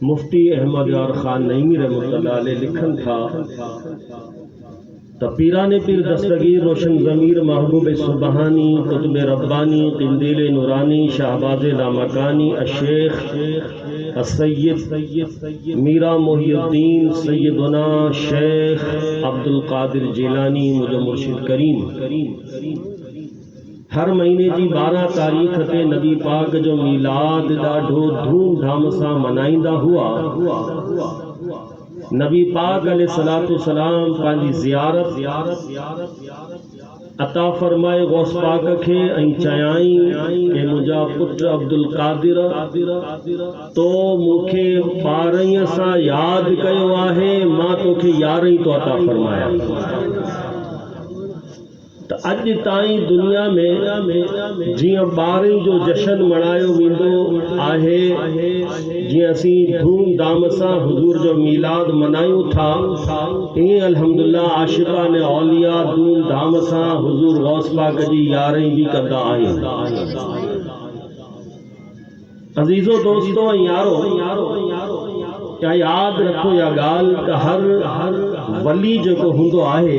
मुफ्ती अहमद यार खान नईमी रहमतुल्लाह अलैह लिखन था त पीराने पीर दस्तगीर रोशन ज़मीर महबूब सुबहानी कुतुब रब्बानी क़िंदील नूरानी शहबाज लामकानी अशेख असय्यद मीरा मोहिउद्दीन सैयदना शेख अब्दुल कादिर जिलानी मुझे मुर्शिद करीम हर महीने जी 12 तारीख़ ते नबी पाक जो मीलाद ॾाढो धूम धाम सां मनाईंदा हुआ। नबी पाक अलैहिस्सलातु वस्सलाम पंहिंजी ज़ियारत अता फरमाए गौस पाक खे ऐं चयाईं कि मुंहिंजा पुट अब्दुल कादिर तो मूंखे 12 सां यादि कयो आहे, मां तोखे 11 तो अता फरमाया। तो अज ताईं दुनिया में जियां 12 जो जश्न मनायो वेंदो आहे, जियां असी धूम धाम सां हुजूर जो मीलाद मनायूं था, ईअं अल्हम्दुलिल्लाह आशिक़ान औलिया धूम धाम सां हुजूर गौस पाक जी यारी भी कंदा आहिनि। अजीज़ो दोस्तो यारो क्या याद रखो या गाल त हर वली जो हुंदो आहे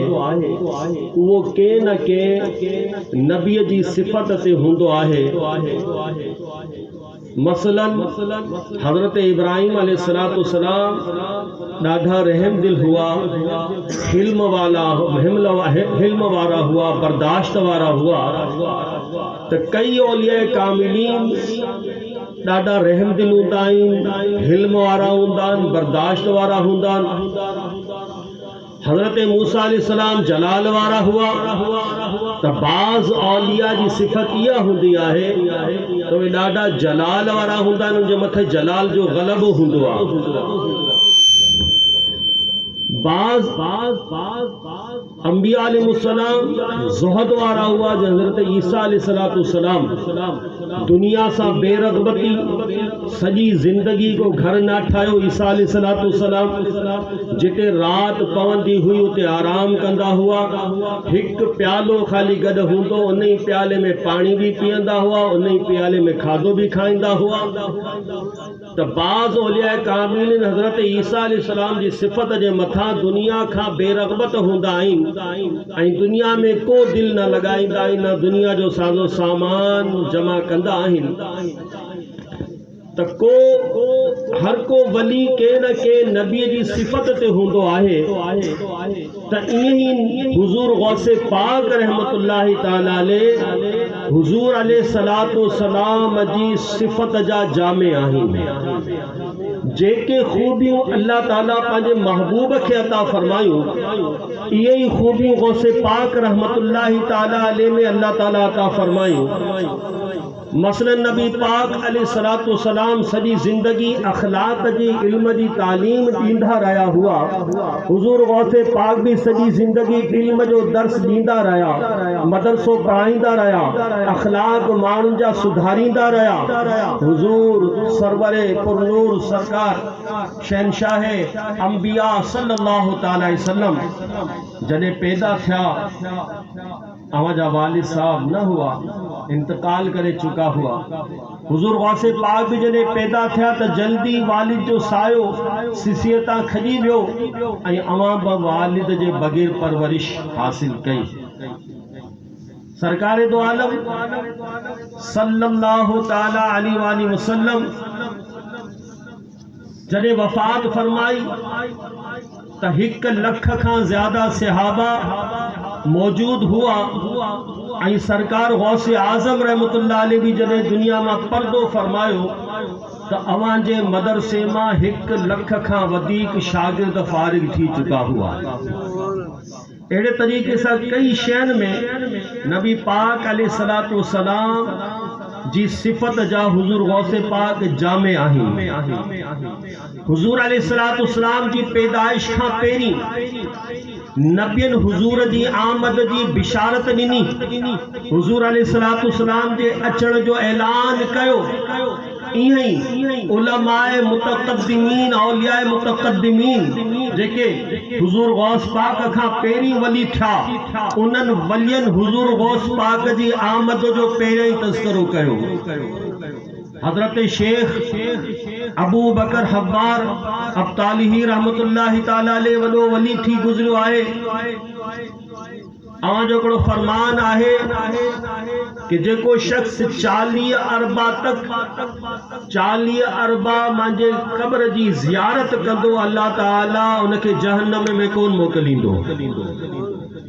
वो के न के नबीअ जी सिफ़त ते हुंदो आहे। मसलन हज़रत इब्राहिम अलैहिस्सलातु वस्सलाम ॾाढा रहम दिल हुआ, हिल्म वारा हुआ, बर्दाश्त वारा हुआ। तो कई औलिया कामिलीन ॾाढा रहम दिल हूंदा आहिनि, हिल्म वारा हूंदा आहिनि, बर्दाश्त वारा हूंदा आहिनि। हज़रत मूसा अलैहिस्सलाम जलाल वारा हुआ। तो बाज़ औलिया जी सिफ़त इहा हूंदी आहे तो वे ॾाढा जलाल वारा हूंदा आहिनि, उनजे मथे जलाल जो ग़लबो हूंदो आहे। बाज़ अंबिया अलैहिस्सलाम ज़ुहद वारा हुआ। हज़रत ईसा अलैहिस्सलातु वस्सलाम दुनिया सां बेरग़बती सॼी ज़िंदगी को घर न ठाहियो। ईसा अलैहिस्सलातु वस्सलाम जिते रात पवंदी हुई उते आराम कंदा हुआ। हिकु प्यालो खाली गॾु हूंदो, उन ई प्याले में पानी भी पीअंदा हुआ, उन ई प्याले में खाधो भी खाईंदा हुआ। तो बाज़ औलिया कामिलीन हज़रत ईसा अलैहिस्सलाम जी सिफ़त जे मथां दुनिया खां बेरग़बत हूंदा आहिनि ऐं दुनिया में को दिल न लॻाईंदा आहिनि, न दुनिया जो साज़ो सामान जमा कंदा आहिनि। तो हर को वली के न के नबी जी सिफ़त ते हूंदो आहे। तो ईअं ई हुजूर गौसे पाक रहमतुल्लाहि ताला अलैह हुजूर अलैहिस्सलातु वस्सलाम जी सिफ़त जा जामे आहिनि। जेके खूबियूं अल्लाह ताला पंहिंजे महबूब खे अता फरमायूं, इहे ई खूबियूं गौसे पाक रहमतुल्लाहि ताला अलैह में अल्लाह ताला अता फरमायूं। मसलन नबी पाक अलैहिस्सलातु वस्सलाम सॼी ज़िंदगी अखलाक जी इल्म जी तालीम ॾींदा रहिया हुआ। हुजूर गौसे पाक भी सॼी ज़िंदगी इल्म जो दर्स ॾींदा रहिया, मदरसो पढ़ाईंदा रहिया, अखलाक माण्हुनि जा सुधारींदा रहिया। हुजूर सरवरे पुरनूर सरकार शहनशाह अंबिया सल्लल्लाहु तआला अलैहि वसल्लम जॾहिं पैदा थिया, अवाजा वालिद साहब न हुआ, इंतकाल करे चुका हुआ। हुजूर गौसे पाक भी जॾहिं पैदा थिया तो जल्दी वालिद जो सायो सिसीअ तां खॼी वियो ऐं अवां बि वालिद जे बग़ैर परवरिश हासिल कई। सरकार दो आलम सल्लल्लाहु तआला अलैहि वसल्लम जॾहिं वफ़ात फरमाई तो 1 लख खां ज़्यादा सहाबा मौजूद हुआ ऐं सरकार गौसे आज़म रहमतुल्लाह अलैह भी जॾहिं दुनिया में पर्दो फरमायो तो अवां जे मदरसे में 1 लख खां वधीक शागिर्द फारिग थी चुका हुआ। अहिड़े तरीक़े सां कई शयुनि में नबी पाक अलैहिस्सलातु वस्सलाम जी सिफ़त जा हुजूर गौसे पाक जामे आहिनि। हुजूर अलैहिस्सलातु वस्सलाम जी पैदाइश खां पहिरीं नबियन हुजूर जी आमद जी बिशारत ॾिनी। हुजूर अलैहिस्सलातु वस्सलाम जे अचण जो ऐलान कयो। इहीं उलमाए मुतक़द्दिमीन औलियाए मुतक़द्दिमीन जेके हुजूर गौस पाक खां पहिरीं वली थिया, उन्हनि वलियन हुजूर गौस पाक जी आमद जो पहिरियों ई तज़किरो कयो। हज़रत शेख अबू बकर हब्बार अब्तालिही रहमतुल्लाहि ताला अलैहि वलो वली थी गुज़रियो आहे। जो हिकिड़ो फरमान आहे कि जेको शख्स 40 अरबा तक 40 अरबा मुंहिंजे क़ब्र जी ज़ियारत कंदो, अल्लाह ताला उनखे जहन्नम में कोन मोकिलींदो,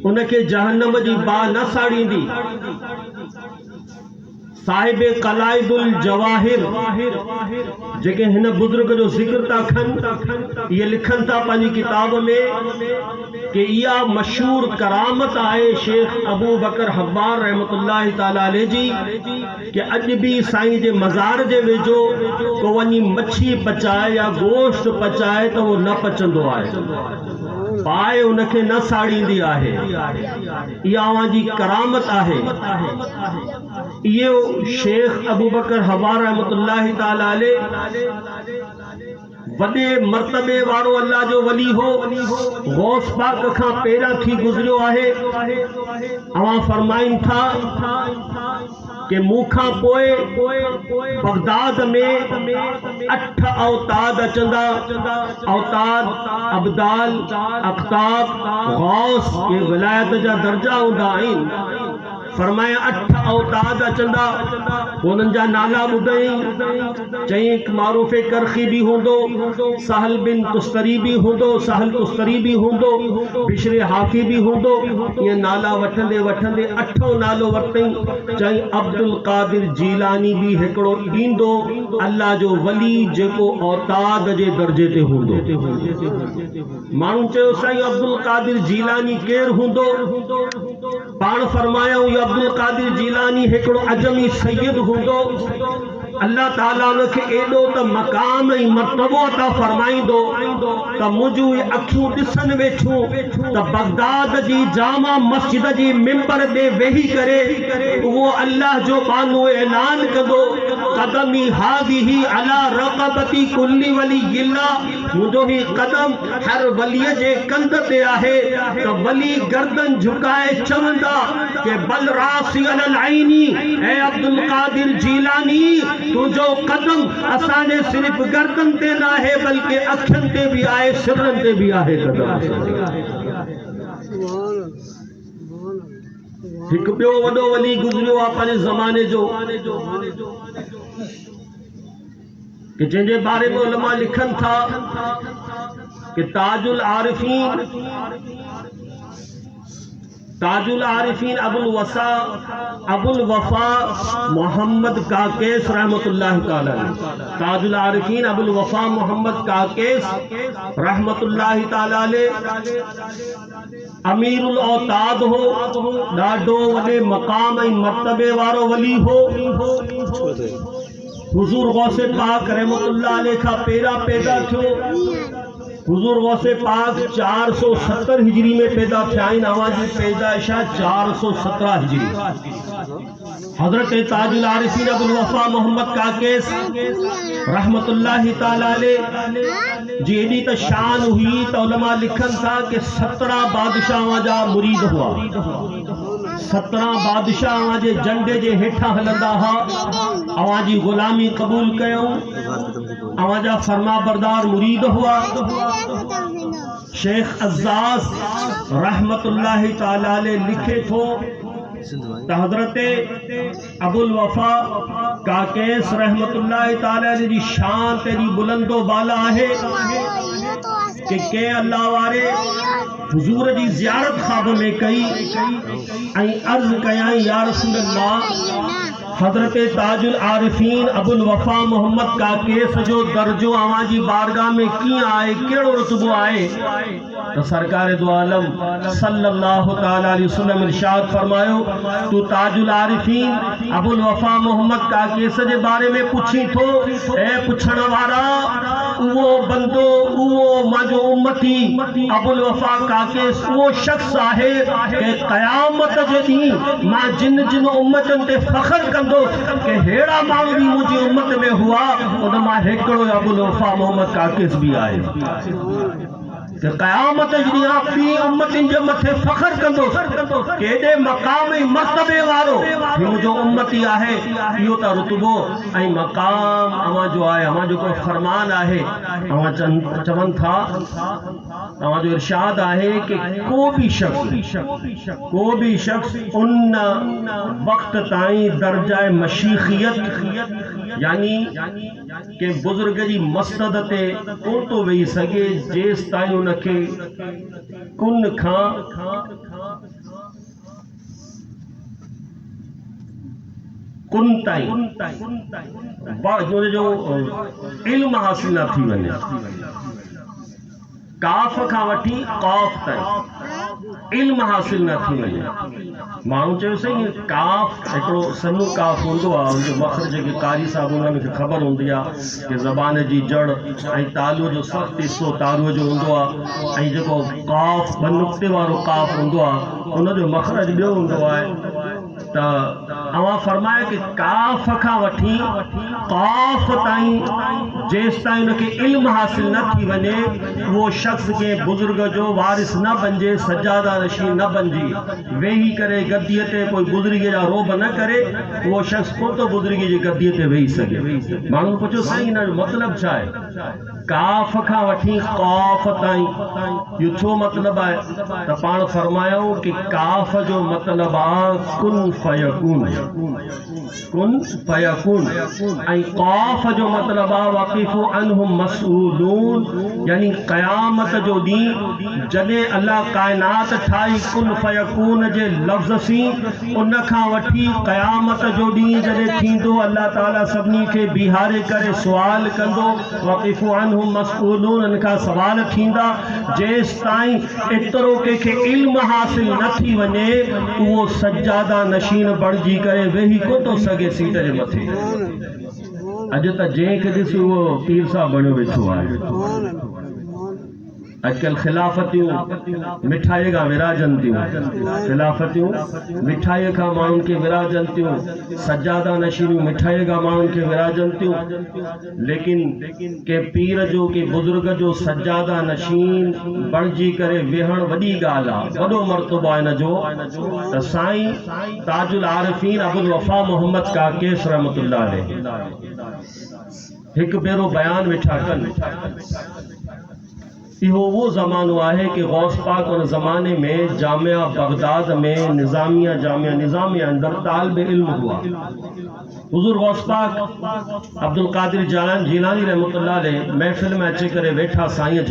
उनखे जहन्नम जी बाह न साड़ींदी। साहिब कलाइदुल जवाहिर जेके हिन बुजुर्ग जो ज़िक्र था कनि, ये लिखनि था पंहिंजी किताब में कि इहा मशहूर करामत आहे शेख अबू बकर हब्बार रहमतुल्लाहि ताला अलैहि जी कि अॼु बि साईं जे मज़ार जे वेझो को वञी मच्छी पचाए या गोश्त पचाए त उहो न पचंदो आहे, पाए उनखे न साड़ींदी आहे। इहा अवां जी करामत आहे। इहो शेख अबू बकर हब्बार रहमतुल्लाहि ताला अलैहि वॾे मर्तबे वारो अल्लाह जो वली हो, गौस पाक खां पहिरियां थी गुज़रियो आहे। अवां फरमाइनि था कि मूंखां पोइ बगदाद में 8 औताद अचंदा, औताद अब्दाल अख्ताब गौस, ये विलायत जा दर्जा हूंदा आहिनि। फरमाया 8 औताद अचंदा, उन्हनि जा नाला ॿुधाई। चई मारूफ़ करखी भी हूंदो, सहल बिन तुस्तरी भी हूंदो, सहल तुस्तरी भी हूंदो, बिश्र हाफी भी हूंदो। ये नाला वठंदे वठंदे 8 नालो वरितई। चई अब्दुल कादिर जीलानी भी हिकिड़ो ईंदो, अल्लाह जो वली जेको औताद जे दर्जे ते हूंदो। माण्हू चयो साईं अब्दुल कादिर जीलानी केरु हूंदो? पाण फरमायूं अब्दुल कादिर जीलानी हिकिड़ो अजमी सैयद हूंदो। अल्लाह ताला उनखे एॾो त मकाम ऐं मर्तबो अता फरमाईंदो त मुंहिंजूं अखियूं ॾिसनि वेठियूं त बगदाद जी जामा मस्जिद जी मिंबर ते वेही करे उहो अल्लाह जो बानो ऐलान कंदो, क़दमी हादिही अला रक़बती कुल्ली वलिय्यिल्ला, मुंहिंजो ही कदम हर वलीअ जे कंध ते आहे। त वली गर्दन झुकाए चवंदा कि बल रासी अलल आईनी, ऐ अब्दुल कादिर जीलानी तुझो कदम असांजे सिर्फ़ गर्दन ते न आहे बल्कि अखियुनि ते भी आहे, सिरनि ते भी आहे कदम। हिकु ॿियो वॾो वली गुज़रियो आहे पंहिंजे ज़माने जो कि जंहिंजे बारे में उलमा लिखनि था कि ताजुल आरिफीन अबुल वफा मोहम्मद काकेस रहमतुल्लाह ताला अलैह। ताजुल आरिफीन अबुल वफा मोहम्मद काकेस रहमतुल्लाह ताला अलैह अमीरुल औताद हो, ॾाढो वॾे मकाम ऐं मर्तबे वारो वली हो। हुजूर गौसे पाक रहमतुल्लाह अलैह खां पहिरियां पैदा थियो। हुजूर गौसे पाक 470 हिजरी में पैदा थिया आहिनि। अवांजी पैदाइश 417 हिजरी। हज़रत ताजुल आरिफीन अबुल वफा मोहम्मद काकेस रहमतुल्लाहि ताला अलैह जी एॾी त शान हुई त उलमा लिखनि था कि 17 बादशाह जा मुरीद हुआ। 17 बादशाह जे झंडे जे हेठां हलंदा हुआ, अवांजी ग़ुलामी क़बूल कयूं, अवांजा फरमा बरदार मुरीद हुआ। शेख अज़्ज़ाज़ रहमतुल्लाहि ताला अलैह लिखे थो त हज़रत अबुल वफा काकेस रहमतुल्लाहि ताला अलैह जी शान तेरी बुलंदो बाला आहे कि के अल्लाह वारे हुजूर जी ज़ियारत ख़्वाब में कई ऐं अर्ज़ कयां या रसूल अल्लाह, हज़रत ताजुल आरिफीन अबुल वफा मोहम्मद काकेस जो दर्जो अवां जी बारगाह में कीअं आहे, कहिड़ो रुतबो आहे? तो सरकार दो आलम सल्लल्लाहु ताला अलैहि वसल्लम इरशाद फरमायो, तू ताजुल आरिफीन अबुल वफा मोहम्मद काकेस जे बारे में पुछी थो, ए पुछण वारा उहो बंदो, उहो मांजो उम्मती अबुल वफा काकेस उहो शख्स आहे कि क़यामत जे ॾींहुं मां जिन जिन उम्मतनि ते फ़ख्र कंदो कि हेड़ा माण्हू भी मुंहिंजी उम्मत में हुआ, उन मां हिकिड़ो अबुल वफा मोहम्मद काकेस भी आहे। कि क़यामत जी ॿी उम्मतिन जे मथे फ़ख्र कंदुसि केॾे मक़ाम ऐं मर्तबे वारो मुंहिंजो उम्मती आहे इहो त रुतबो ऐं मक़ाम अवां जो आहे अवां जो को फरमान आहे अवां चवनि था अवां जो इरशाद आहे कि को भी शख्स उन वक्त ताईं दर्जा मशीखियत यानी के बुजुर्ग जी मसनद ते कोन थो वेही सघे जेसि ताईं उनखे कुन खां कुन ताईं जो इल्म हासिल न थी वञे काफ खां वठी क़ाफ ताईं इल्म हासिल न थी वञे माण्हू चयोसीं काफ हिकिड़ो सन्हो काफ हूंदो आहे उनजो मखरज जेके कारी साहब उन्हनि खे ख़बर हूंदी आहे कि ज़बान जी जड़ ऐं तालुअ जो सख़्तु हिसो तारूअ जो हूंदो आहे ऐं जेको काफ ॿ नुक़्ते वारो काफ हूंदो आहे उनजो मखरज ॿियो हूंदो आहे त अवां फरमाए कि काफ खां वठी क़ाफ ताईं जेसि ताईं उनखे इल्म हासिल न थी वञे उहो शख़्स के बुजुर्ग जो वारिस न बणिजे सजादा नशीन न बणिजी वेही करे गद्दीअ ते कोई बुज़ुर्गीअ जा रोब न करे उहो शख़्स कोन थो बुज़ुर्गीअ जी गद्दीअ ते वेही सघे माण्हू पुछो साईं हिन जो मतिलबु छा आहे काफ खां वठी क़ाफ ताईं इहो छो मतिलबु आहे त पाण फरमायूं कि काफ जो मतिलबु आहे कुन फयकून ऐं क़ाफ जो मतिलबु आहे वक़ीफ़ु अन्हुम मसऊलून यानी क़यामत जो ॾींहुं जॾहिं अल्लाह काइनात ठाही कुन फयकून जे लफ़्ज़ सी उन खां वठी क़यामत जो ॾींहुं जॾहिं थींदो अल्लाह ताला सभिनी खे बीहारे करे सुवाल कंदो वक़ीफ़ु अन्हुम मसऊलून इन खां सवाल थींदा जेसि ताईं एतिरो कंहिंखे इल्म हासिल न थी वञे उहो सजादा नशीन बणिजी करे वेही कोन थो सघे सीट जे मथे अॼु त जंहिंखे ॾिस उहो पीर साहब बणियो वेठो आहे अॼुकल्ह खिलाफ़तियूं मिठाईअ खां विराजनि थियूं खिलाफ़तियूं मिठाईअ खां माण्हुनि खे विराजनि थियूं सजादा नशीनियूं मिठाईअ खां माण्हुनि खे विराजनि थियूं लेकिन के पीर जो के बुज़ुर्ग जो सजादा नशीन बणिजी करे वेहण वॾी ॻाल्हि आहे वॾो मर्तबो आहे हिन जो त साईं ताजुल आरिफीन अबुल वफ़ा मोहम्मद काकेस रहमतुल्लाह अलैह हिकु भेरो बयान वेठा कनि इहो वो ज़मानो आहे कि गौस पाक उन ज़माने में जामिया बगदाद में निज़ामिया अंदर तालिब इल्म हुआ हुज़ूर गौस पाक अब्दुल कादिर जीलानी रहमतुल्लाह अलैह महफ़िल में अची करे वेठा साईं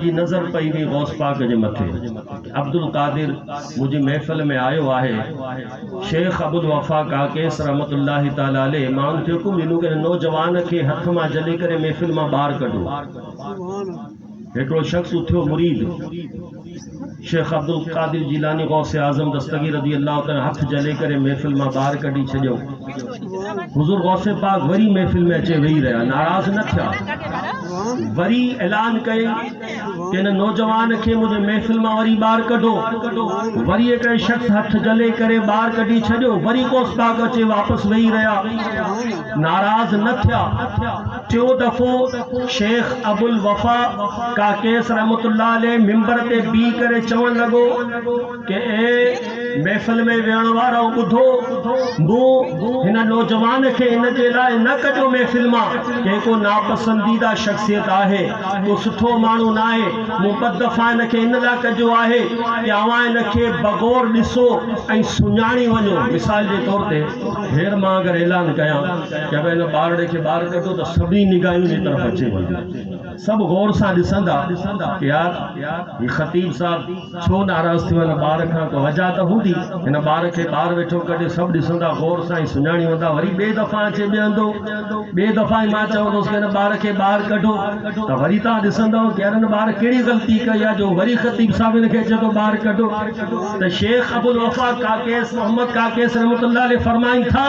जी नज़र पई हुई गौस पाक जे मथे अब्दुल कादिर मुंहिंजी महफ़िल में आयो आहे शेख अबुल वफ़ा काकेस रहमतुल्लाह ताला अलैह माण्हुनि खे हुकुम ॾिनो कि नौजवान खे हथ मां जले करे महफ़िल मां ॿाहिरि कढो हिकिड़ो शख़्स उथियो मुरीद शेख अब्दुल कादिर जीलानी गौस आज़म दस्तगीर रज़ी अल्लाह ताला हथ जले करे महफ़िल मां ॿाहिरि कढी छॾियो हुज़ूर गौस पाक वरी महफ़िल में अचे वेही रहिया नाराज़ न थिया वरी ऐलान कई कि हिन नौजवान खे मुंहिंजे महफ़िल मां वरी ॿाहिरि कढो वरी हिकिड़े शख़्स हथ जले करे ॿाहिरि कढी छॾियो वरी गौस पाक अचे वापसि वेही रहिया नाराज़ न थिया टियों दफ़ो शेख अबुल वफ़ा काकेस रहमतुल्लाह अलैह मिंबर ते बीह करे चवण लॻो कि ए महफ़िल में वेहण वारो ॿुधो मूं हिन नौजवान खे हिन जे लाइ न कढो महफ़िल मां के को नापसंदीदा शख़्सियत आहे को सुठो माण्हू न आहे मूं ॿ दफ़ा हिन खे इन लाइ कढियो आहे कि अवां हिन खे बग़ौर ॾिसो ऐं सुञाणी वञो मिसाल जे तौर ते हींअर मां अगरि ऐलान कयां कि भई हिन ॿारड़े खे ॿाहिरि कढो त सभिनी निगाहियुनि जी तरफ़ अचे वञे सभु गौर सां ॾिसंदा यार ही ख़तीब साहब छो नाराज़ थियो हिन ॿार खां को वजह त हूंदी हिन ॿार खे ॿाहिरि वेठो कढे सभु ॾिसंदा गौर सां ई सुञाणी वेंदा वरी ॿिए दफ़ा अचे ॿिहंदो ॿिए दफ़ा ई मां चवंदुसि कि हिन ॿार खे ॿाहिरि कढो त वरी तव्हां ॾिसंदव कि हिन ॿार कहिड़ी ग़लती कई आहे जो वरी ख़तीब साहब हिन खे चए थो ॿाहिरि कढो त शेख अबुल वफ़ा काकेस मोहम्मद काकेस रहमतुल्लाह अलैह फरमाइनि था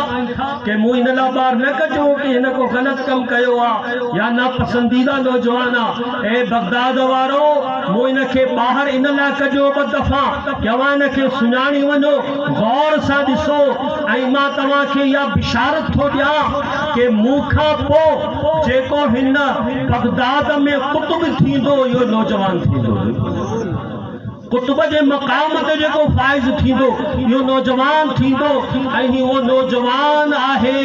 कि मूं हिन लाइ ॿाहिरि न कढो कि हिन को ग़लति कमु कयो आहे या नापसंदीदा नौजवान आहे ए बगदाद वारो मूं हिन खे ॿाहिरि इन लाइ कढियो ॿ दफ़ा कि अवां हिन खे सुञाणी वञो, गौर सां ॾिसो। ऐं मां तव्हांखे इहा बिशारत थो ॾियां कि मूंखां पोइ जेको हिन बगदाद में कुतुब थींदो, इहो नौजवान थींदो। कुतुब जे मक़ाम ते जेको फ़ाइज़ थींदो, इहो नौजवान थींदो। ऐं उहो नौजवान आहे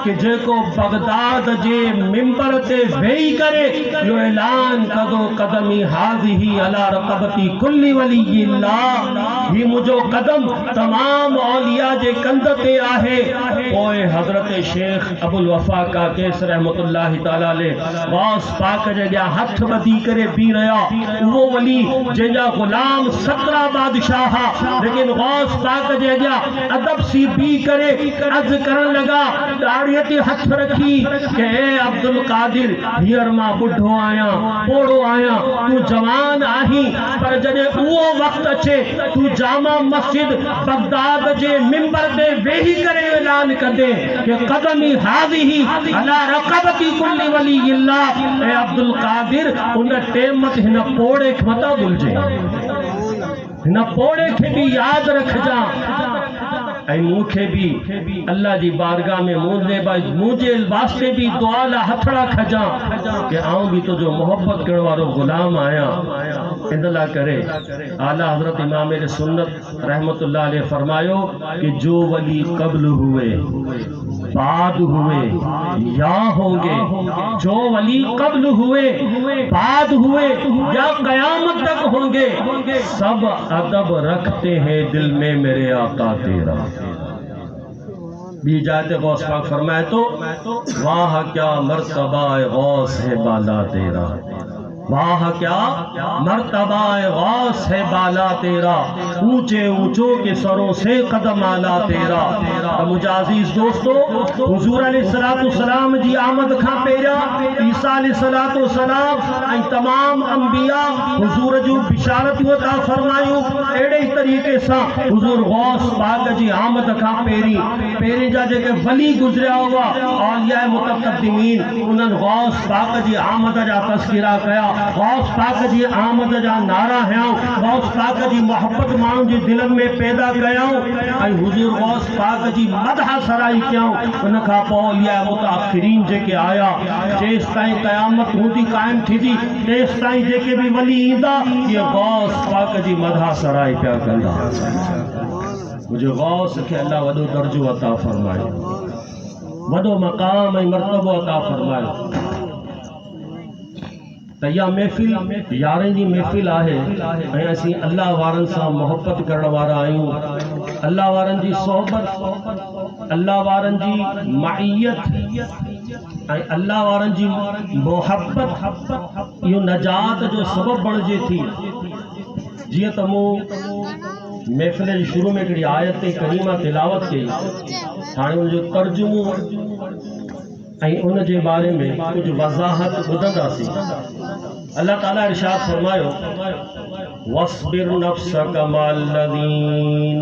कि जेको बगदाद जे मिंबर ते वेही करे इहो ऐलान कंदो, क़दमी हाज़िही अला रक़बती कुल्ली वलिय्यिल्लाह, ही मुंहिंजो कदम तमाम औलिया जे कंध ते आहे। पोइ हज़रत शेख अबुल वफ़ा काकेस रहमतुल्लाहि तआला अलैह गौस पाक जे अॻियां हथ ॿधी करे बीह रहिया। उहो वली जंहिंजा ग़ुलाम 17 बादशाह, लेकिन गौस पाक जे अॻियां अदब सी बीह करे अर्ज़ करण लगा, दाढ़ीअ ते हथ रखी कि ए अब्दुल कादिर, हींअर मां ॿुढो आहियां, पोड़ो आहियां, तूं जवान आहीं, पर जॾहिं उहो वक़्तु अचे तूं जामा मस्जिद बगदाद जे मिंबर ते वेही करे ऐलान कंदे कि क़दमी हाज़िही अला रक़बती कुल्ली वलिय्यिल्लाह। ए अब्दुल कादिर, उन टेमत हिन पोड़े खे मत भुलिजे, हिन पोड़े खे भी याद रखजा। ऐं मूंखे भी अल्लाह जी बारगाह में मुझे वास्ते भी दुआ ला हथड़ा खजा कि आऊं भी तुझो मोहब्बत करण वारो गुलाम आया। इन ला करे आला हज़रत इमाम सुन्नत रहमतुल्लाह अलैह फरमायो कि जो वली कब्ल हुए, बाद हुए या होंगे, जो वली कब्ल हुए, बाद हुए या कयामत तक होंगे, सब अदब रखते हैं दिल में मेरे आका तेरा। भी जाते गौस पाक फरमाए तो वाह क्या मर्तबा गौस है बाला तेरा, वाह क्या मर्तबा गौस है बाला तेरा, ऊंचे ऊंचों के सरों से कदम आला तेरा। तो मुझे अजीज दोस्तों, हुजूर अलैहिस्सलाम जी आमद खां पहिरियां ईसा अलैहिस्सलाम ऐं तमाम अंबिया हुजूर जूं बिशारतूं अता फरमायूं। अहिड़े ई तरीक़े सां हुजूर गौस पाक जी आमद खां पहिरीं जा जेके वली गुज़रिया हुआ औलिया मुतक़द्दिमीन, उन्हनि गौस पाक जी आमद जा तज़किरा कया, गौस पाक जी आमद जा नारा हयां, गौस पाक जी मोहब्बत माण्हुनि जे दिलनि में पैदा कयूं ऐं हुजूर गौस पाक जी मदह सराई कयूं। उन खां पोइ औलिया मुतअख़िरीन जेके आया, जेसि ताईं क़यामत हूंदी क़ाइम थींदी, तेसि ताईं जेके भी वली ईंदा इहे गौस पाक जी मदह सराई पिया कंदा। मुझे गौस खे अल्लाह वॾो दर्जो अता फरमाए, वॾो मक़ाम ऐं मर्तबो अता फरमाए। त इहा महफ़िल यारें जी महफ़िल आहे ऐं असीं अल्लाह वारनि सां मोहब्बत करण वारा आहियूं। अल्लाह वारनि जी सोहबत, अल्लाह वारनि जी माइयत ऐं अल्लाह वारनि जी मोहब्बत इहो नजात जो सबब बणिजे थी। जीअं त मूं महफ़िल जे शुरू में हिकिड़ी आयत करीमा तिलावत कई, हाणे उनजो तर्जुमो ऐं उन जे बारे में कुछ वज़ाहत ॿुधंदासीं। अल्लाह ताला इरशाद फरमायो, वस्बिर नफ्सक मअल्लज़ीन,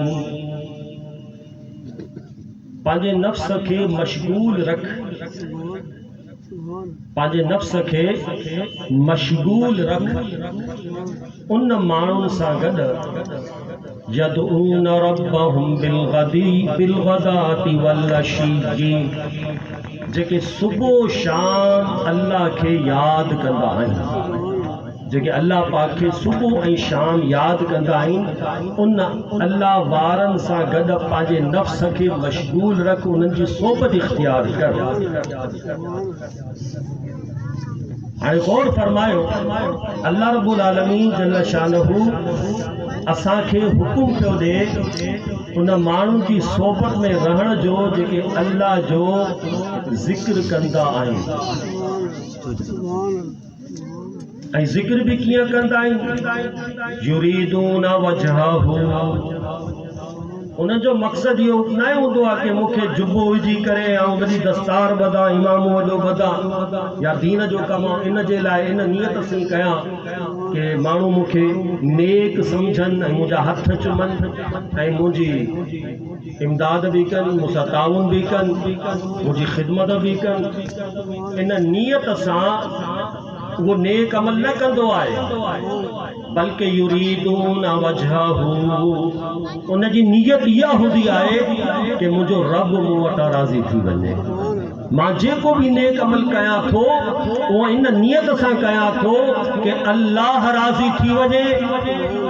पंहिंजे नफ्स खे मशगूल रख, पंहिंजे नफ्स खे मशगूल रख उन माण्हुनि सां गॾु यदऊन रब्बहुम बिलगदाति वल्लशी, जेके सुबुह शाम अल्लाह खे यादि कंदा आहिनि, जेके अल्लाह पाक खे सुबुह ऐं शाम यादि कंदा आहिनि, उन अल्लाह वारनि सां गॾु पंहिंजे नफ़्स खे मशगूल रख, उन्हनि जी सोबत इख्तियार कर। हाणे गौर फरमायो, अल्लाह रब्बुल आलमीन जल्ल शानहू असांखे हुकुम पियो ॾे उन माण्हुनि जी सोबत में रहण जो जेके अल्लाह जो ज़िक्र कंदा आहिनि। ऐं ज़िक्र भी कीअं कंदा आहिनि, युरीदून वजहहू, उन जो मक़सद इहो न हूंदो आहे कि मूंखे जुबो विझी करे ऐं वॾी दस्तार ॿधा, इमाम वॾो ॿधा या दीन जो कमु आहे, इन जे लाइ इन नियत सां कयां कि माण्हू मूंखे नेक सम्झनि ऐं मुंहिंजा हथ चुमनि ऐं मुंहिंजी इमदाद भी कनि, मूंसां ताउन भी कनि, मुंहिंजी ख़िदमत भी कनि। इन नियत सां उहो नेक अमल न कंदो आहे, बल्कि युरीदून वजहहू, उन जी नियत इहा हूंदी आहे कि मुंहिंजो रब मूं वटां राज़ी थी वञे। मां जेको बि नेक अमल कयां थो उहो इन नियत सां कयां थो कि अल्लाह राज़ी थी वञे।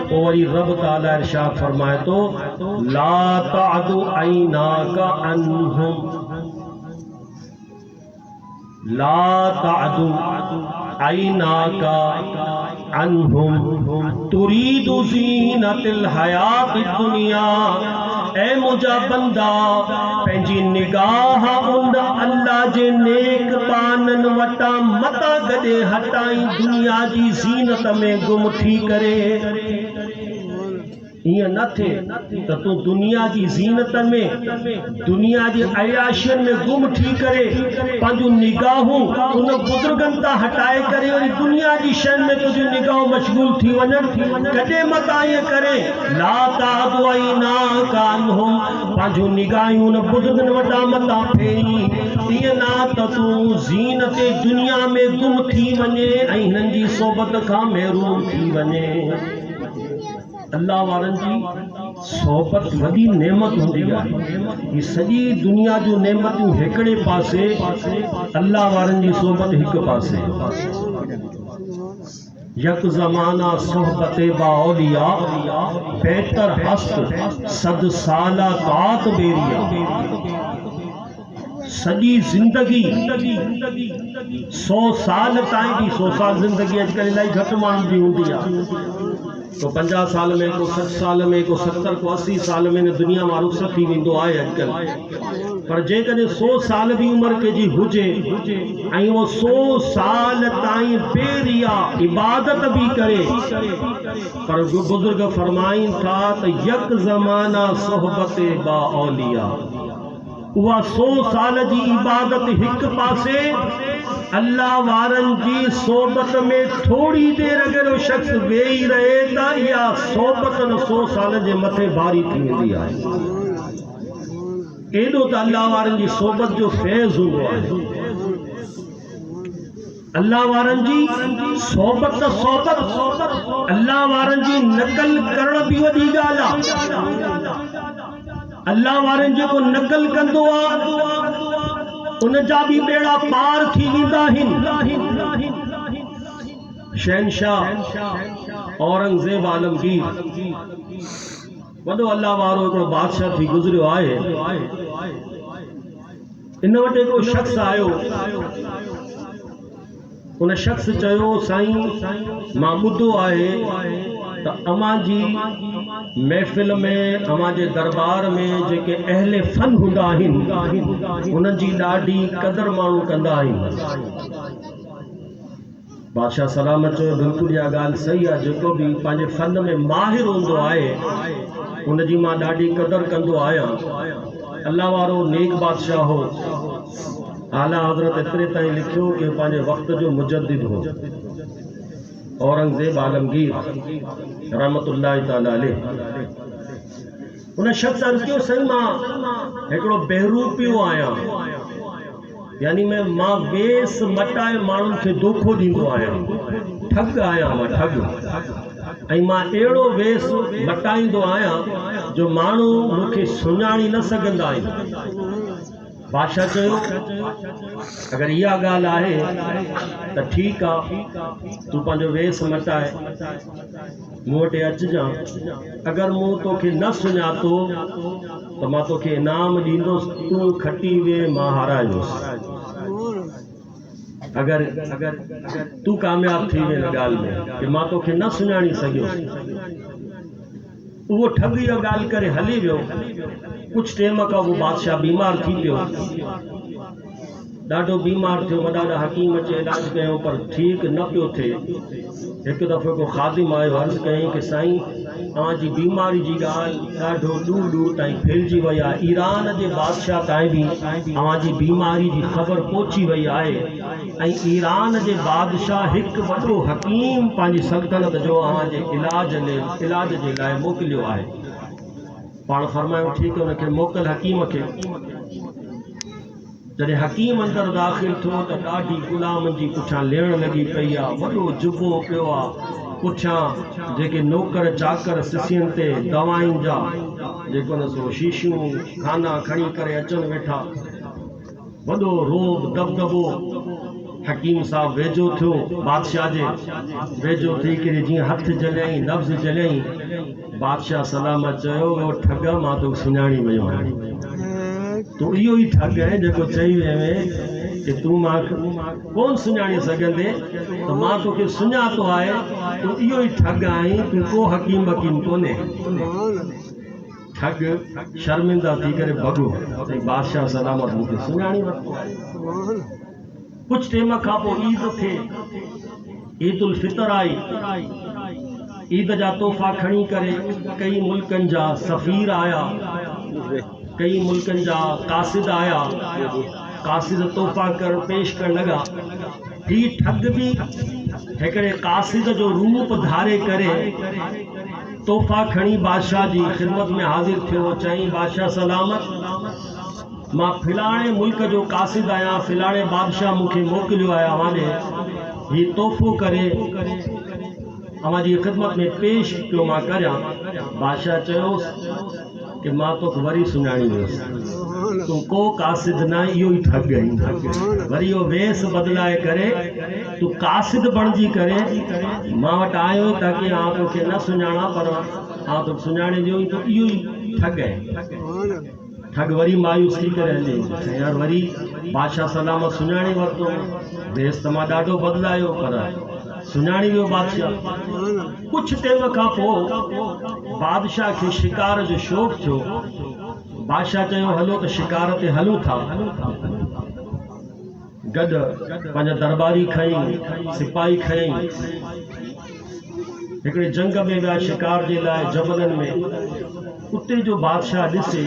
पोइ वरी रब ताला इरशाद फरमाए थो, ला तअदु ऐनाका अन्हुम, ला तअदु ऐनाका अन्हुम तुरीदु ज़ीनतल हयातिद दुनिया। ऐ मुंहिंजा बंदा, पंहिंजी निगाह उन अल्लाह जे नेक पाननि वटां मता गॾे हटाई दुनिया जी ज़ीनत में गुम थी करे। ईअं न थिए त तूं दुनिया जी ज़ीनत में, दुनिया जी अयाशियन में गुम थी करे पंहिंजूं निगाहूं उन बुज़ुर्गनि तां हटाए करे वरी दुनिया जी शयुनि में तुंहिंजूं निगाहूं मशगूल थी वञनि। कॾहिं मता ईअं करे, ला तअदु ऐनाका अन्हुम, पंहिंजूं निगाहूं उन बुज़ुर्गनि वटां मता फेरी। ईअं न त तूं ज़ीनत दुनिया में गुम थी वञे ऐं हिननि जी सोबत खां महरूम थी वञे। अल्लाह वारनि जी सोबत वॾी नेमत हूंदी आहे। ही सॼी दुनिया जूं नेमतूं हिकिड़े पासे, अल्लाह वारनि जी सोबत हिकु पासे। यक ज़माना सोहबत बाओलिया, बेहतर हस्त सद साला तात बेरिया। सॼी ज़िंदगी 100 साल ताईं बि, 100 साल ज़िंदगी अॼुकल्ह इलाही घटि माण्हुनि जी हूंदी आहे। को 50 साल में, को 60 साल में, को 70, को 80 साल में दुनिया मां रुख़्सत थी वेंदो आहे अॼुकल्ह। पर जेकॾहिं 100 साल बि उमिरि कंहिंजी हुजे ऐं उहो 100 साल ताईं बेरिया इबादत बि करे, पर बुज़ुर्ग फरमाइनि था त यक ज़माना सोहबत बाओलिया, उहा 100 साल जी इबादत हिकु पासे, अल्लाह वारनि जी सोबत में थोड़ी देर अगर वो शख्स वेही रहे त इहा सोबत 100 साल जे मथे भारी थी वेंदी आहे। एॾो त अल्लाह वारनि जी सोबत जो फैज़ हूंदो आहे। अल्लाह वारनि जी सोबत अल्लाह वारनि जी नकल करण बि वॾी ॻाल्हि आहे। अल्लाह वारनि जेको नकल कंदो आहे उन जा भी बेड़ा पार थी वेंदा आहिनि। शहनशाह औरंगज़ेब आलमगीर, वॾो अल्लाह वारो हिकिड़ो बादशाह थी गुज़रियो आहे। इन वटि हिकिड़ो शख़्स आयो। उन शख़्स चयो, साईं मां ॿुधो आहे त अव्हां जी महफ़िल में, अव्हां जे दरबार में जेके अहले फन हूंदा आहिनि उन्हनि जी ॾाढी क़दर माण्हू कंदा आहिनि। बादशाह सलामत चयो, बिल्कुलु इहा ॻाल्हि सही आहे। जेको बि पंहिंजे फन में माहिर हूंदो आहे उन जी मां ॾाढी क़दर कंदो आहियां। अल्लाह वारो नेक बादशाह हो। आला हज़रत एतिरे ताईं लिखियो कि पंहिंजे वक़्त जो मुजद्दिद हो औरंगज़ेब आलमगीर रहमतुल्लाह ताला अलैह। उन शख़्स अर्ज़ कयो, साईं मां हिकिड़ो बेहरूपियो आहियां, यानी मां वेस मटाए माण्हुनि खे धोखो ॾींदो आहियां, ठग आहियां मां, ठग। ऐं मां अहिड़ो वेस मटाईंदो आहियां जो माण्हू मूंखे सुञाणी न सघंदा आहिनि। बादशाह चयो, अगर इहा ॻाल्हि आहे त ठीकु आहे, तूं पंहिंजो वेस मटाए मूं वटि अचिजांइ। अगर मूं तोखे न सुञातो त मां तोखे इनाम ॾींदुसि, तूं खटी वे मां हाराईंदुसि। अगर तूं कामयाब थी वे हिन ॻाल्हि में कि मां तोखे न सुञाणी सघियुसि। उहो ठग इहा ॻाल्हि करे हली वियो। कुछ टाइम खां वो बादशाह बीमार थी पियो, ॾाढो बीमार थियो। वॾा हकीम अची इलाज कयो पर ठीक न पियो थिए। हिकु दफ़ो को ख़ादिम आयो, अर्ज़ कयईं कि साईं तव्हांजी बीमारी जी ॻाल्हि ॾाढो दूर दूर ताईं फैलिजी वई आहे। ईरान जे बादशाह ताईं बि तव्हांजी बीमारी जी ख़बर पहुची वई आहे ऐं ईरान जे बादशाह हिकु वॾो हकीम पंहिंजी सल्तनत जो तव्हांजे इलाज जे लाइ मोकिलियो आहे। पाण फरमायो, ठीक है, उनखे मोकल हकीम खे। जॾहिं हकीम अंदर दाख़िल थियो त ॾाढी गुलामनि जी पुठियां लेण लॻी पई आहे। वॾो जुबो पियो आहे, पुठियां जेके नौकर चाकर सिसियन ते दवाइन जा जेको न सो शीशियूं खाना खणी करे अचनि वेठा, वॾो रोब दबदबो। हकीम साहब वेझो थियो, बादशाह जे वेझो थी करे जीअं हथ जलियई लफ़्ज़ जलियई, बादशाह सलामत चयो, वो ठग मां तो सुञाणी वियो आहियां, तूं इहो ई ठग आहे जेको चई वियो कि तूं मां कोन सुञाणे सघंदे, त मां तोखे सुञातो आहे, तूं इहो ई ठग आहीं, तूं को हकीम वकीम कोन्हे। ठग शर्मिंदा थी करे भॻो, बादशाह सलामत मूंखे सुञाणी वरितो। कुछ टाइम खां पोइ ईद थिए, ईद उल फितर आई। ईद जा तोहफ़ा खणी करे कई मुल्कनि जा सफ़ीर आया, कई मुल्कनि जा कासिद आया, कासिद तोहफ़ा कर पेश करण लॻा। ही ठग बि हिकिड़े कासिद जो रूप धारे करे तोहफ़ा खणी बादशाह जी ख़िदमत में हाज़िर थियो। चई, बादशाह सलामत, मां फिलाणे मुल्क जो कासिद आहियां, फिलाणे बादशाह मूंखे मोकिलियो आहे अवांॾे ही तोहफ़ो करे अवां जी ख़िदमत में पेश पियो मां करियां। बादशाह चयोसि कि मां तोखे वरी सुञाणी वियुसि, तूं को कासिद न, इहो ई ठग आहीं। वरी इहो वेस बदिलाए करे तूं कासिद बणिजी करे मां वटि आयो ताकी आउं तोखे न सुञाणा, पर आउं तोखे सुञाणे ॾियो, त इहो ई ठग आहे। ठग वरी मायूस थी करे हले, यार वरी बादशाह सलामत सुञाणी वरितो, वेस त मां ॾाढो बदिलायो, पर सुञाणी वियो बादशाह। कुछ टाइम खां पोइ बादशाह खे शिकार जो शौक़ थियो। बादशाह चयो, हलो त शिकार ते हलूं था। गॾु पंहिंजा दरबारी खई, सिपाही खई, हिकिड़े जंग में विया शिकार जे लाइ जबलनि में। उते जो बादशाह ॾिसे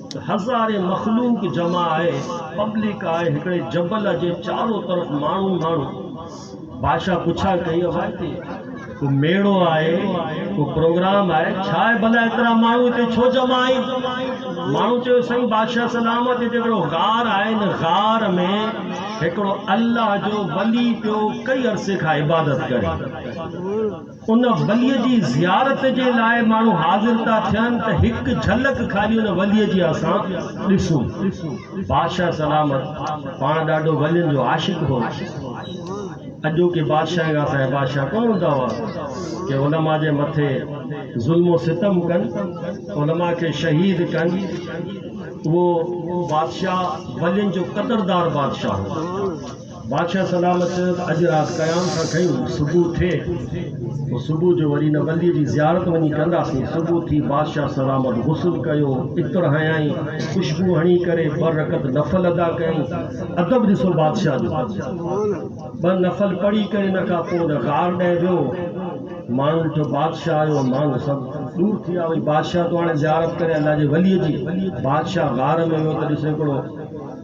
त हज़ारे मखलूक जमा आहे, पब्लिक आहे, हिकिड़े जबल जे चारों तरफ़ माण्हू माण्हू। बादशाह पुछा कई, भाई को मेड़ो आहे, को प्रोग्राम आहे, छा आहे भला एतिरा माण्हू हिते छो जमा आहिनि? माण्हू चयो, साईं बादशाह सलामत, हिते हिकिड़ो गार आहे, न गार में हिकिड़ो अल्लाह जो वली पियो कई अरसे खां इबादत करे, उन वलीअ जी ज़ियारत जे लाइ माण्हू हाज़िर था थियनि, त हिकु झलक खाली उन वलीअ जी असां ॾिसूं। बादशाह सलामत पाण ॾाढो वलियुनि जो आशिक़ हो। अॼोके बादशाह खां असांजा बादशाह कोन हूंदा हुआ कि उलमा जे मथे ज़ुल्म सितम कनि, उलमा खे शहीद कनि। वो बादशाह वलियुनि जो क़दरदार बादशाह हो। बादशाह सलामत अॼु राति क़याम सां खयूं, सुबुह थिए पोइ सुबुह जो वरी न वलीअ जी ज़ियारत वञी कंदासीं। सुबुह थी बादशाह सलामत गुस्ल कयो, इत्र हयाई, खुशबू हणी करे 2 रकत नफ़ल अदा कयईं। अदब ॾिसो बादशाह जो, 2 नफ़ल पढ़ी करे इन खां पोइ न गार ॾे वियो। माण्हू ॾिठो बादशाह आयो, माण्हू सभु दूर थी विया। वरी बादशाह तो हाणे ज़ियारत करे अल्लाह जे वलीअ जी। बादशाह गार में वियो त ॾिसे हिकिड़ो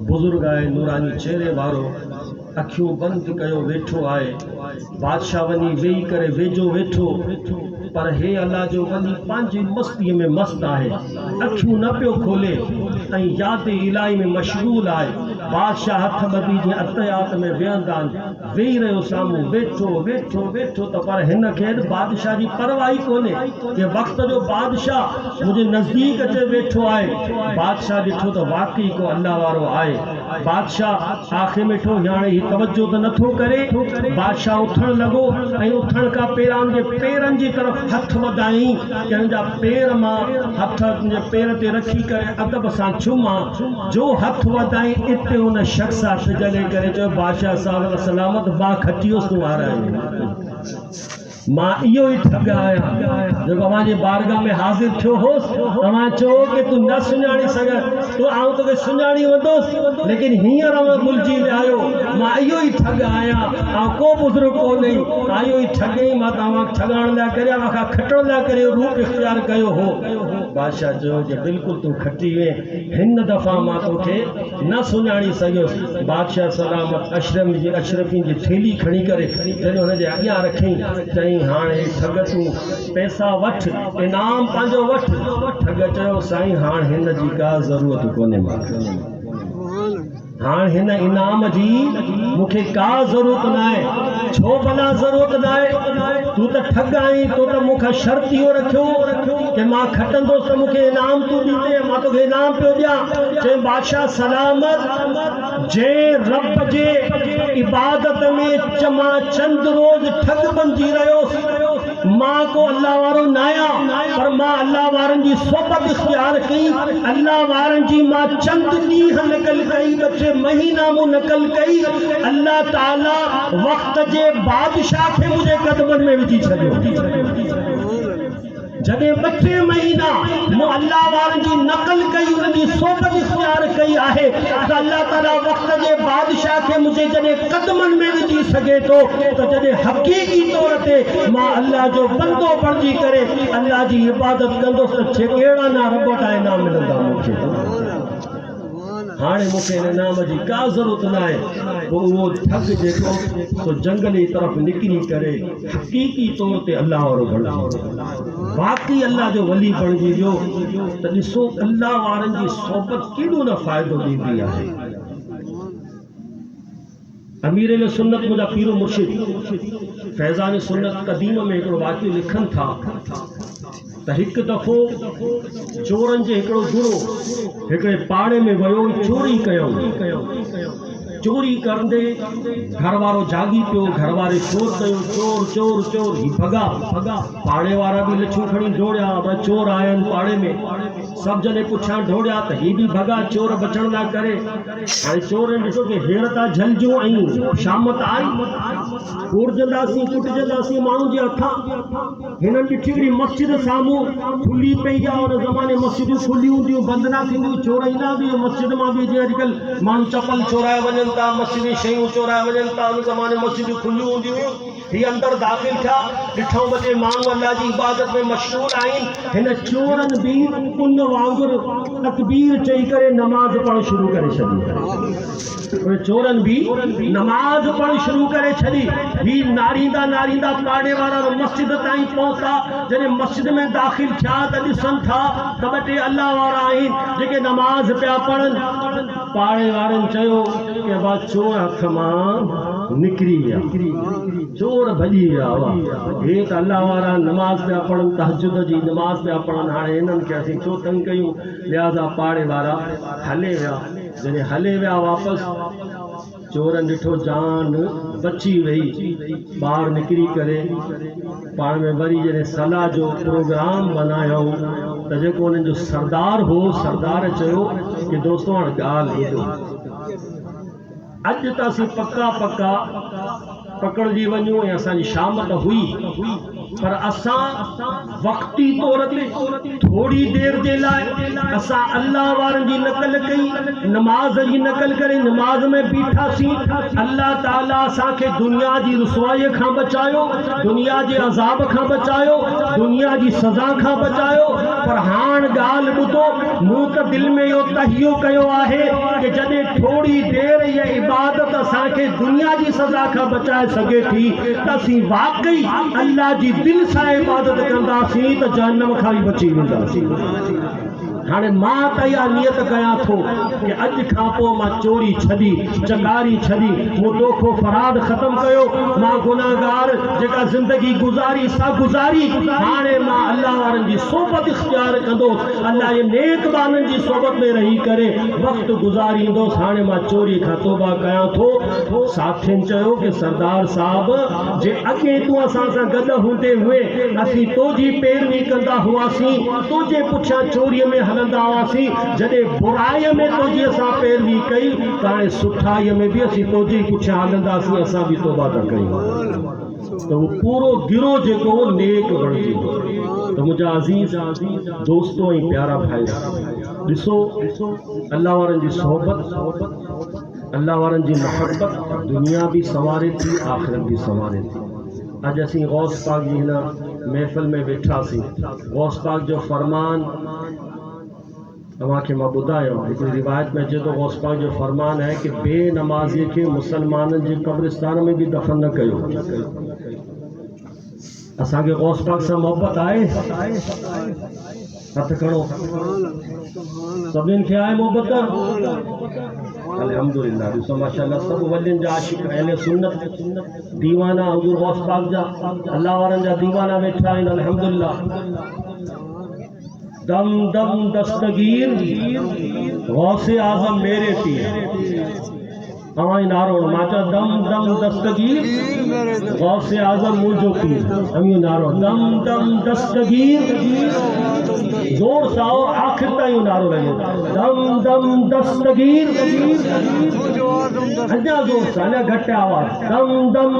बुज़ुर्ग आहे, नूरानी चेहरे वारो, अखियूं बंदि कयो वेठो आहे। बादशाह वञी वेही करे वेझो वेठो, पर हे अल्लाह जो वली पंहिंजी मस्तीअ में मस्त आहे, अखियूं न पियो खोले ऐं यादि इलाही में मशगूल आहे। बादशाह हथ ॿधी जीअं अतयात में वेहंदा आहिनि, वेही रहियो साम्हूं, वेठो वेठो वेठो, त पर हिन खे बादशाह जी परवाही कोन्हे कि वक़्त जो बादशाह मुंहिंजे नज़दीक अचे वेठो आहे। बादशाह ॾिठो त वाकई को अल्लाह वारो आहे। बादशाह आख़िर में ठो हाणे ही तवज्जो त नथो करे। बादशाह उथण लॻो ऐं उथण खां पहिरां जे पेरनि जी तरफ़ हथ वधाई, कंहिंजा पेर मां हथ जे पेर ते रखी करे अदब सां चुमा। जो हथ वधाई इते उन शख़्स हथ जले करे चयो, बादशाह साहब सलामत, मां खटियोसि तूं हाराए। मां इहो ई ठग आहियां जेको अव्हांजे बारगाह में हाज़िर थियो होसि। तव्हां चओ कि तूं न सुञाणी सघे, तो आउं तोखे सुञाणी वेंदुसि, लेकिन हींअर भुलिजी विया आहियो। मां इहो ई ठग आहियां, ऐं को बुज़ुर्ग कोन्हे। इहो ई ठगई मां तव्हांखे ठगाइण लाइ करे, मूंखां खटण लाइ करे रूप इख़्तियार कयो हो। बादशाह चयो कि बिल्कुलु तूं खटी वे, हिन दफ़ा मां तोखे न सुञाणी सघियुसि। बादशाह सलामत अशरफी जी थैली खणी करे जॾहिं हुनजे अॻियां रखी, चई हाणे ठग तूं पैसा वठ, इनाम पंहिंजो वठ। ठग चयो, साईं हाणे हिन जी का ज़रूरत कोन्हे, हाँ हिन इनाम जी मुखे का जरूरत ना है, छो भला जरूरत ना है, तू तो ठग आई, तो मुखा शर्त इहो रखियो कि मां खटंदोस तो मुखे इनाम तू दीते, मां तो इनाम पियो दिया। चई बादशाह सलामत, जे रब जे इबादत में चमा चंद रोज ठग बंजी रहो, मां को अल्लाह वारो नाया, पर मां अल्लाह वारन जी सोबत इख्तियार कई, अल्लाह वारन जी मां चंद ॾींहं नकल कई, बचे महीना मु नकल कई, अल्लाह ताला वक्त जे बादशाह खे मुझे कदमन में विझी छॾियो। जॾहिं बचे महीना मु अल्लाह वारन जी नकल कई, उनकी सोबत इख्तियार कई आहे, त अल्लाह ताला वक्त जे बादशाह खे मुझे जॾहिं कदमन में विझी सके तो, त जॾहिं हक़ीक़ी तौर ते मां अल्लाह जो बंदो बणजी करे अल्लाह जी इबादत कंदुसि त कहिड़ा ना रब ता इनाम मिलंदा मूंखे। हाणे मूंखे इन इनाम जी का ज़रूरत न आहे। पोइ उहो ठग जेको सो जंगली तरफ़ निकिरी करे हक़ीक़ी तौर ते अल्लाह वारो बणिजी, बाक़ी अल्लाह जो वली बणिजी वियो, त ॾिसो अल्लाह वारनि जी सोबत केॾो न फ़ाइदो ॾींदी आहे। अमीर सुन्नत मुंहिंजा पीर मुर्शिद फैज़ान सुन्नत क़दीम में हिकिड़ो वाक़ियो लिखनि था त हिकु दफ़ो चोरनि जे हिकिड़ो गुरो हिकिड़े पाड़े में वियो, चोरी कयऊं। चोरी करंदे घर वारो जागी पियो, घर वारे शोर कयो, चोर चोर चोर, ही भगा भगा, पाड़े वारा भी लछू खणी दौड़िया, पर चोर आया पाड़े में, सब जने पुछा दौड़िया त ही भी भगा, चोर बचण ना करे। हाणे चोर ॾिठो कि हेर था झलजूं ऐं शामत आई, कूड़जंदासीं कुटजंदासीं माण्हुनि जे हथां। हिननि ॾिठी हिकिड़ी मस्जिद साम्हूं खुली पई आहे, उन ज़माने मस्जिदूं खुलियूं हूंदियूं, बंदि न थींदियूं, चोर ईंदा हुआ मस्जिद मां बि, जीअं अॼुकल्ह माण्हू चपल चोराए वञनि था, मस्जिद शयूं चोराए वञनि था, उन ज़माने मस्जिदूं खुलियूं हूंदियूं हुयूं। हीअ अंदरि दाख़िल थिया, ॾिठऊं बजे माण्हू अल्लाह जी इबादत में मशगूल आहिनि। हिन चोरनि बि उन वांगुरु तकबीर चई करे नमाज़ पढ़णु शुरू करे छॾी। चोरनि भी नमाज पढ़ शुरू करे छड़ी। ही नारींदा नारींदा पाड़े वारा मस्जिद ताईं पहुता। जॾहिं मस्जिद में दाख़िल थिया त ॾिसनि था त ॿ टे अल्लाह वारा आहिनि जेके नमाज़ पिया पढ़नि। पाड़े वारनि चयो कि बा चोर हथ मां निकिरी विया, चोर भॼी विया हुआ, हे त अल्लाह वारा नमाज़ पिया पढ़नि, तहजुद जी नमाज़ पिया पढ़नि। हाणे हिननि खे असीं छो तंग कयूं, लिहाज़ा पाड़े वारा हले विया। जॾहिं हले विया वापसि, चोरनि ॾिठो जान बची वई, ॿाहिरि निकिरी करे पाण में वरी जॾहिं सलाह जो प्रोग्राम बनायूं त जेको उन्हनि जो सरदार हो, सरदार चयो कि दोस्तो हाणे ॻाल्हि ॿुधो, अॼु त असीं पक्का पक्का पकड़जी वञूं ऐं असांजी शाम त हुई, पर असां वक़्ती तौर ते थोड़ी देर जे लाइ असां अल्लाह वारनि जी नकल कई, नमाज जी नकल करे नमाज में बीठासीं। अल्लाह ताला असांखे दुनिया जी रुसवाईअ खां बचायो, दुनिया जे अज़ाब खां बचायो, दुनिया जी सज़ा खां बचायो। पर हाणे ॻाल्हि ॿुधो, मूं त दिलि में इहो तहियो कयो आहे कि जॾहिं थोड़ी देर इहा इबादत असांखे दुनिया जी सज़ा खां बचाए सघे थी त असीं वाकई अल्लाह जी दिल सां इबादत कंदासीं त जहन्नम खां बि बची वेंदासीं। हाणे मां त इहा नियत कयां थो कि अॼु खां पोइ मां चोरी छॾी, चकारी छॾी, मूं दोखो फराद ख़तमु कयो, मां गुनाहगार जेका ज़िंदगी गुज़ारी सा गुज़ारी, हाणे मां अल्लाह वारनि जी सोबत इख्तियार कंदुसि, अल्लाह जे नेक बाननि जी सोबत में रही करे वक़्तु गुज़ारींदुसि। हाणे मां चोरी खां तौबा कयां थो। साथियुनि चयो कि सरदार साहब जे अॻे तूं असां सां गॾु हूंदे हुए असीं तुंहिंजी पैरवी कंदा हुआसीं, तुंहिंजे पुठियां चोरीअ में हलंदा हुआसीं, जॾहिं बुराईअ में तुंहिंजी असां पैरवी कई त हाणे सुठाईअ में बि असीं तुंहिंजे पुठियां हलंदासीं, असां बि तौबा था कयूं। त उहो पूरो गिरोह जेको नेक बणिजी वियो। त मुंहिंजा अज़ीज़ दोस्तो ऐं प्यारा भाई, ॾिसो अल्लाह वारनि जी सोहबत, अल्लाह वारनि जी मोहब्बत दुनिया भी संवारे थी, आख़िरत भी संवारे थी। अॼु असीं गौस पाक जी हिन महफ़िल में वेठासीं। गौस पाक जो फरमान तव्हांखे मां ॿुधायो, हिकिड़ी रिवायत में अचे थो, गौस पाक जो फरमान है कि बेनमाज़ीअ खे मुसलमाननि जे क़ब्रिस्तान में भी दफ़न न कयो। असांखे गौस पाक सां मोहब्बत आहे? हथ खड़ो सभिनीनि खे आहे मोहबत अल्हम्दुलिल्लाह ॾिसो माशाअल्लाह सब वलियनि जा आशिक अहले सुन्नत दीवाना हुजूर गौस पाक जा अल्लाह वारनि जा दीवाना वेठा आहिनि अल्हम्दुलिल्लाह दम दम दस्तगीर गौसे आज़म मेरे पीर अवाई नारो माचा दम दम दस्तगीर गौसे आज़म मुझो पीर अमी नारो दम दम दस्तगीर जोर साओ आखिर ताईं नारो लगे दम दम दस्तगीर अञा जोर सां अञा घटि आवाज़ दम दम